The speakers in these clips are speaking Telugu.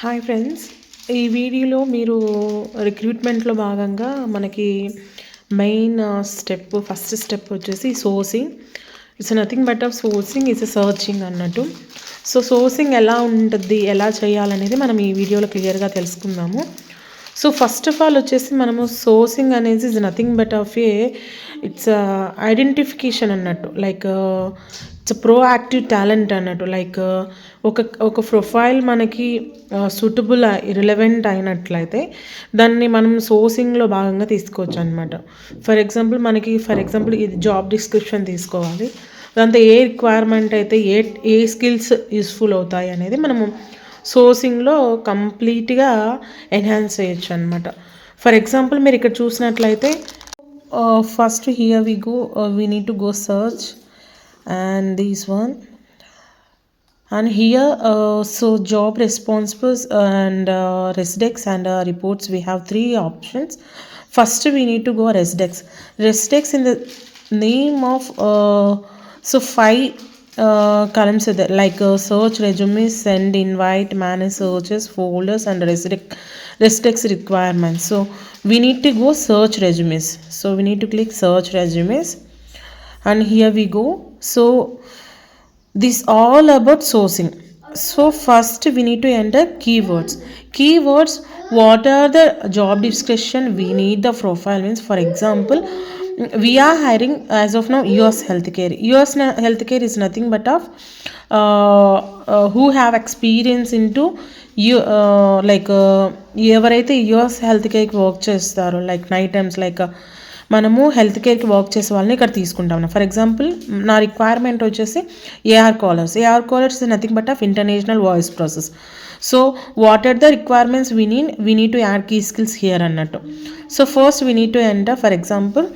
హాయ్ ఫ్రెండ్స్, ఈ వీడియోలో మీరు రిక్రూట్మెంట్లో భాగంగా మనకి మెయిన్ ఫస్ట్ స్టెప్ వచ్చేసి sourcing. It's nothing but of sourcing it's searching అన్నట్టు. సో సోర్సింగ్ ఎలా ఉంటుంది, ఎలా చేయాలనేది మనం ఈ వీడియోలో క్లియర్గా తెలుసుకుందాము. సో ఫస్ట్ ఆఫ్ ఆల్ వచ్చేసి మనము సోర్సింగ్ అనేది is nothing but of it's identification అన్నట్టు. లైక్ ఇట్స్ ప్రోయాక్టివ్ టాలెంట్ అన్నట్టు. లైక్ ఒక ప్రొఫైల్ మనకి సూటబుల్ రిలవెంట్ అయినట్లయితే దాన్ని మనం సోర్సింగ్లో భాగంగా తీసుకోవచ్చు అనమాట. ఫర్ ఎగ్జాంపుల్ ఇది జాబ్ డిస్క్రిప్షన్ తీసుకోవాలి. దాంతో ఏ రిక్వైర్మెంట్ అయితే ఏ స్కిల్స్ యూస్ఫుల్ అవుతాయి అనేది మనము సోర్సింగ్లో కంప్లీట్గా ఎన్హాన్స్ చేయొచ్చు అనమాట. ఫర్ ఎగ్జాంపుల్ మీరు ఇక్కడ చూసినట్లయితే first here we need to go search and this one, and here so job responsibles and Resdex and reports. We have three options. First we need to go Resdex in the name of so five columns are there, like search resumes, send invite, manage searches, folders and Resdex requirements. So we need to go search resumes. So we need to click search resumes, and here we go. So this all about sourcing. So first we need to enter keywords. What are the job description? We need the profile means, for example, we are hiring as of now US healthcare. US healthcare is nothing but of who have experience into ఎవరైతే యుఎస్ హెల్త్ కేర్కి వర్క్ చేస్తారో, లైక్ నైట్ టైమ్స్, లైక్ మనము హెల్త్ కేర్కి వర్క్ చేసే వాళ్ళని ఇక్కడ తీసుకుంటాం. ఫర్ ఎగ్జాంపుల్ నా రిక్వైర్మెంట్ వచ్చేసి AR callers is nothing but of international voice process. So what are the requirements we need to add key skills here అన్నట్టు. So first we need to enter, for example,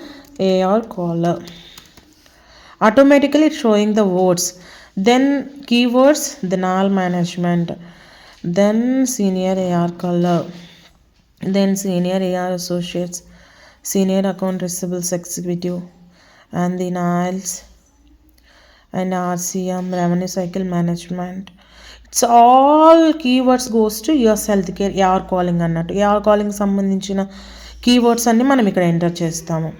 AR caller. Automatically it showing the words, then keywords, then all management, then senior AR caller, then senior AR associates, senior account receivables executive, and the NILS and RCM, revenue cycle management. It's all keywords goes to US healthcare AR calling అన్నట్టు. AR calling సంబంధించిన కీవర్డ్స్ అన్ని మనం ఇక్కడ ఎంటర్ చేస్తాము.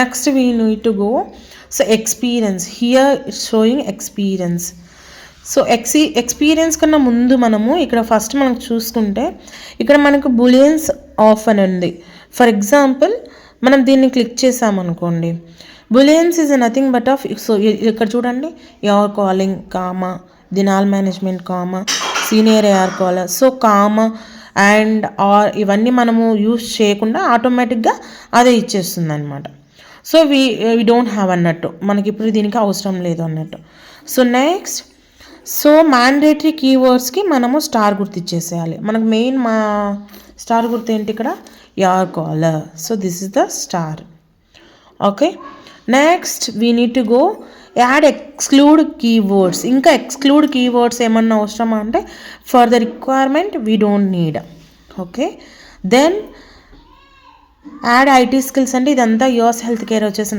Next we need to go so experience. Here it's sowing experience. So experience కన్నా ముందు మనము ఇక్కడ ఫస్ట్ మనకు చూసుకుంటే ఇక్కడ మనకు బులియన్స్ ఆఫ్ అని ఉంది. ఫర్ ఎగ్జాంపుల్ మనం దీన్ని క్లిక్ చేసామనుకోండి, booleans is nothing but of, so ఇక్కడ చూడండి, AR calling comma, denial management comma, senior AR caller. So comma and or ఇవన్నీ మనము యూజ్ చేయకుండా ఆటోమేటిక్గా అదే ఇచ్చేస్తుంది అనమాట. సో వీ డోంట్ హ్యావ్ అన్నట్టు, మనకి ఇప్పుడు దీనికి అవసరం లేదు అన్నట్టు. సో నెక్స్ట్, సో మ్యాండేటరీ కీవర్డ్స్కి మనము స్టార్ గుర్తు ఇచ్చేసేయాలి. మనకు మెయిన్ మా స్టార్ గుర్తు ఏంటి ఇక్కడ, A R caller. So this is the star. Okay, next we need to go add exclude keywords. ఇంకా ఎక్స్క్లూడ్ కీవర్డ్స్ ఏమన్నా అవసరమా అంటే, for the requirement we don't need. Okay, then add IT skills అంటే ఇదంతా యుఎస్ హెల్త్ కేర్ వచ్చేసి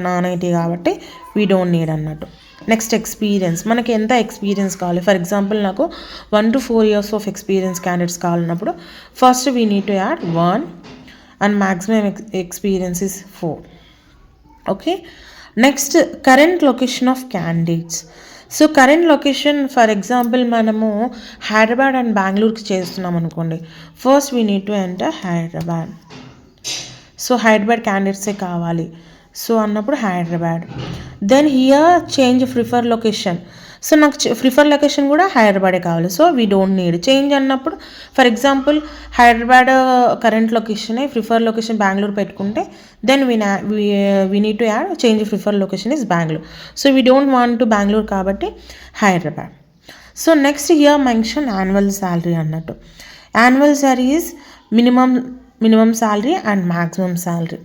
నాన్ ఐటీ కాబట్టి వీ డోంట్ నీడ్ అన్నట్టు. నెక్స్ట్ ఎక్స్పీరియన్స్, మనకి ఎంత ఎక్స్పీరియన్స్ కావాలి. ఫర్ ఎగ్జాంపుల్ నాకు 1 to 4 years of experience candidates కావాలన్నప్పుడు first we need to add 1 and maximum experience is 4. Okay, next current location of candidates. So current location, for example మనము హైదరాబాద్ అండ్ బెంగళూరుకి చేస్తున్నాం అనుకోండి, first we need to enter Hyderabad. So Hyderabad క్యాండిడేట్సే కావాలి సో అన్నప్పుడు Hyderabad. Then here change prefer location. So నాకు ప్రిఫర్ లొకేషన్ కూడా హైదరాబాదే కావాలి. So we don't need change అన్నప్పుడు, for example Hyderabad current location, prefer location Bengaluru పెట్టుకుంటే then we need to add change prefer location is Bengaluru. So we don't want to Bengaluru కాబట్టి Hyderabad. So next here mention annual salary అన్నట్టు. Annual salary is minimum salary and maximum salary.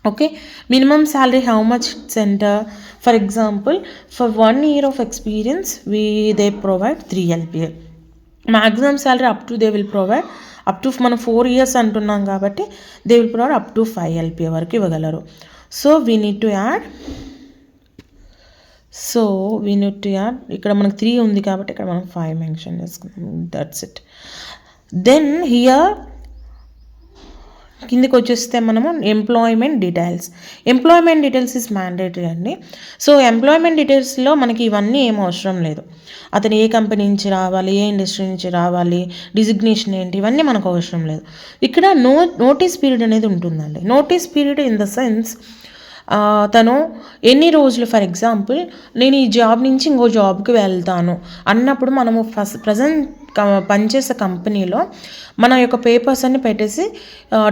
Okay, minimum salary how much it's enter. For example, for 1 year of experience they provide 3 LPA. maximum salary up to they will provide up to మనం 4 years అంటున్నాం కాబట్టి they will provide up to 5 LPA వరకు ఇవ్వగలరు. So we need to add so we need to add, ఇక్కడ మనకు 3 ఉంది కాబట్టి ఇక్కడ మనం 5 మెన్షన్ చేసుకున్నాం. That's it. దెన్ హియర్ కిందికి వచ్చేస్తే మనము ఎంప్లాయ్మెంట్ డీటెయిల్స్ ఇస్ మ్యాండేటరీ అండి. సో ఎంప్లాయ్మెంట్ డీటెయిల్స్లో మనకి ఇవన్నీ ఏం అవసరం లేదు. అతను ఏ కంపెనీ నుంచి రావాలి, ఏ ఇండస్ట్రీ నుంచి రావాలి, డిజిగ్నేషన్ ఏంటి, ఇవన్నీ మనకు అవసరం లేదు. ఇక్కడ నోటీస్ పీరియడ్ అనేది ఉంటుందండి. Notice period in the sense తను ఎన్ని రోజులు, ఫర్ ఎగ్జాంపుల్ నేను ఈ జాబ్ నుంచి ఇంకో జాబ్కి వెళ్తాను అన్నప్పుడు మనము ప్రజెంట్ పనిచేసే కంపెనీలో మన యొక్క పేపర్స్ అన్ని పెట్టేసి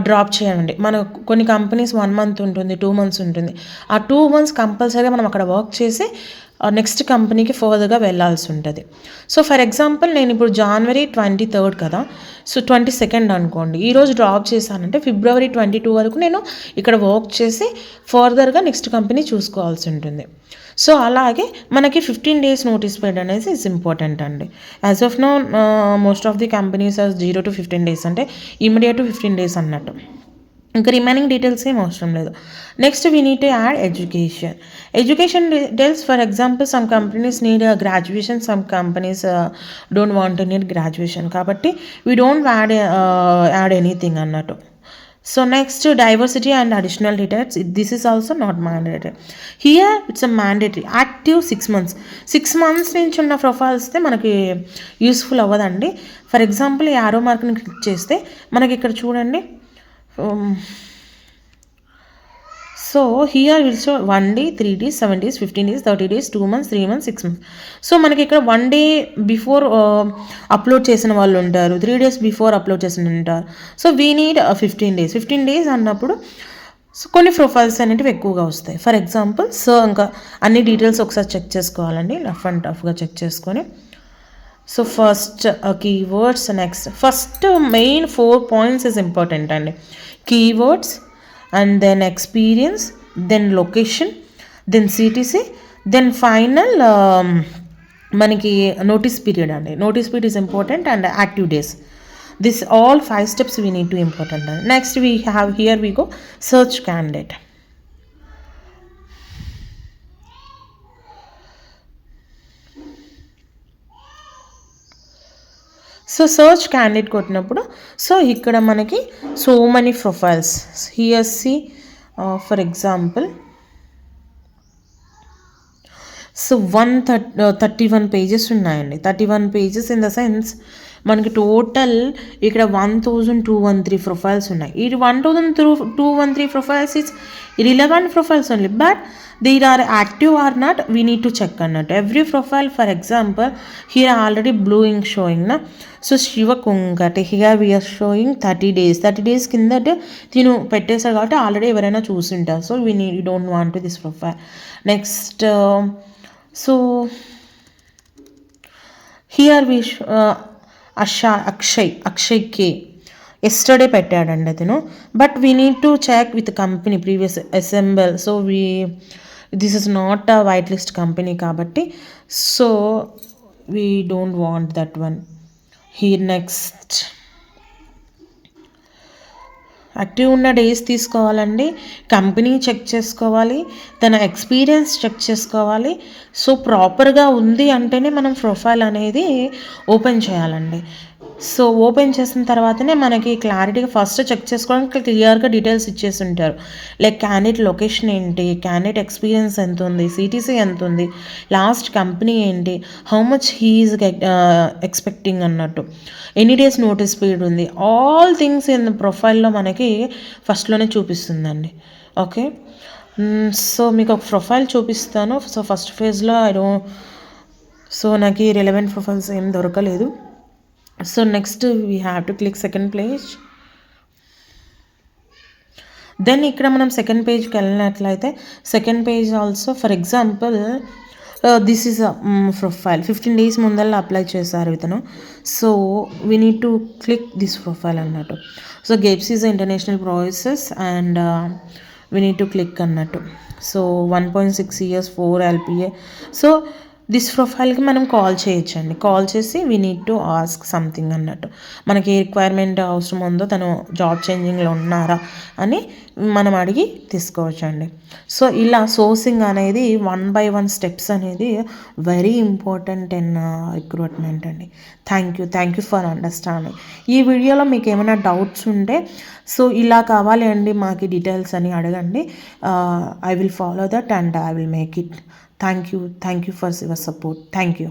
డ్రాప్ చేయాలండి. మన కొన్ని కంపెనీస్ 1 month ఉంటుంది, 2 months ఉంటుంది. ఆ 2 months కంపల్సరీగా మనం అక్కడ వర్క్ చేసి నెక్స్ట్ కంపెనీకి ఫర్దర్గా వెళ్ళాల్సి ఉంటుంది. సో ఫర్ ఎగ్జాంపుల్ నేను ఇప్పుడు January 23rd కదా, సో 22nd అనుకోండి, ఈరోజు డ్రాప్ చేశానంటే February 22 వరకు నేను ఇక్కడ వర్క్ చేసి ఫర్దర్గా నెక్స్ట్ కంపెనీ చూసుకోవాల్సి ఉంటుంది. సో అలాగే మనకి 15 days నోటీస్ పీరియడ్ అనేది ఇస్ ఇంపార్టెంట్ అండి. As of now most of the companies 0 to 15 days, అంటే ఇమీడియట్ టు 15 days అన్నట్టు. ఇంకా రిమైనింగ్ డీటెయిల్స్ ఏం అవసరం లేదు. Next we need to add education details. For example some companies need graduation, some companies don't want to need graduation, కాబట్టి వీ డోంట్ యాడ్ ఎనీథింగ్ అన్నట్టు. So next diversity and additional details, this is also not mandatory. Here it's a mandatory. Active 6 months, 6 months నుంచి ఉన్న ప్రొఫైల్స్తే మనకి యూస్ఫుల్ అవ్వదండి. ఫర్ ఎగ్జాంపుల్ ఈ యారో మార్క్ని క్లిక్ చేస్తే మనకి ఇక్కడ చూడండి. So here will show 1 day, 3 days, 7 days, 15 days, 30 days, 2 months, 3 months, 6 months. So మనకి ఇక్కడ 1 day బిఫోర్ అప్లోడ్ చేసిన వాళ్ళు ఉంటారు, 3 days బిఫోర్ అప్లోడ్ చేసిన ఉంటారు. సో వీ నీడ్ 15 days అన్నప్పుడు సో కొన్ని ప్రొఫైల్స్ అనేటివి ఎక్కువగా వస్తాయి. ఫర్ ఎగ్జాంపుల్ సో ఇంకా అన్ని డీటెయిల్స్ ఒకసారి చెక్ చేసుకోవాలండి, రఫ్ అండ్ టఫ్గా చెక్ చేసుకొని. So first keywords, next first main 4 points is important అండి. Keywords, and then experience, then location, then CTC, then final మనకి notice period అండి. notice period is important and active days. This all 5 steps we need to important. Next we have, here we go, search candidate. So search candidate కొట్టినప్పుడు సో ఇక్కడ మనకి so many profiles here see for example so 31 pages ఉన్నాయండి. 31 pages ఇన్ ద సెన్స్ మనకి టోటల్ ఇక్కడ 1213 ప్రొఫైల్స్ ఉన్నాయి. ఈ 1213 profiles is relevant profiles only, but there are active or not we need to check అన్నట్టు. Every profile for example here already bluing showing నా. సో శివ కుంకటి here we are showing 30 days. 30 days కిందట తిను పెట్టేశారు కాబట్టి ఆల్రెడీ ఎవరైనా చూసింటారు. So we don't want this profile. Next so here we Akshay K yesterday పెట్టాడండి అతను, but we need to check with company previous assemble. So this is not a white list company కాబట్టి so we don't want that one. Here next active ఉన్న డేస్ తీసుకోవాలండి, కంపెనీ చెక్ చేసుకోవాలి, తన ఎక్స్పీరియన్స్ చెక్ చేసుకోవాలి. సో ప్రాపర్గా ఉంది అంటేనే మనం ప్రొఫైల్ అనేది ఓపెన్ చేయాలండి. సో ఓపెన్ చేసిన తర్వాతనే మనకి క్లారిటీగా ఫస్ట్ చెక్ చేసుకోవడానికి క్లియర్గా డీటెయిల్స్ ఇచ్చేసి ఉంటారు. లైక్ క్యాండిడేట్ లొకేషన్ ఏంటి, క్యాండిడేట్ ఎక్స్పీరియన్స్ ఎంత ఉంది, సిటీసీ ఎంత ఉంది, లాస్ట్ కంపెనీ ఏంటి, హౌ మచ్ హీఈస్ ఎక్స్పెక్టింగ్ అన్నట్టు, ఎనీ డేస్ నోటీస్ పీరియడ్ ఉంది, ఆల్ థింగ్స్ ఇన్ ప్రొఫైల్లో మనకి ఫస్ట్లోనే చూపిస్తుందండి. ఓకే, సో మీకు ఒక ప్రొఫైల్ చూపిస్తాను. సో ఫస్ట్ ఫేజ్లో సో నాకు రిలవెంట్ ప్రొఫైల్స్ ఏం దొరకలేదు. So next we have to click second page. Then ఇక్కడ మనం సెకండ్ పేజ్కి వెళ్ళినట్లయితే second page also for example this is a profile 15 days ముందల్లా అప్లై చేశారు ఇతను. So we need to click this profile అన్నట్టు. సో గెప్స్ is international process and we need to click అన్నట్టు. So 1.6 years 4 LPA. So this ప్రొఫైల్కి మనం కాల్ చేయొచ్చండి. కాల్ చేసి we need to ask something అన్నట్టు. మనకి ఏ రిక్వైర్మెంట్ అవసరం ఉందో, తను జాబ్ చేంజింగ్లో ఉన్నారా అని మనం అడిగి తీసుకోవచ్చండి. సో ఇలా సోర్సింగ్ అనేది 1 by 1 స్టెప్స్ అనేది వెరీ ఇంపార్టెంట్ ఇన్ రిక్రూట్మెంట్ అండి. Thank you for understanding. ఈ వీడియోలో మీకు ఏమైనా డౌట్స్ ఉంటే సో ఇలా కావాలి అండి మాకు డీటెయిల్స్ అని అడగండి. I will follow that and I will make it. Thank you for your support. Thank you.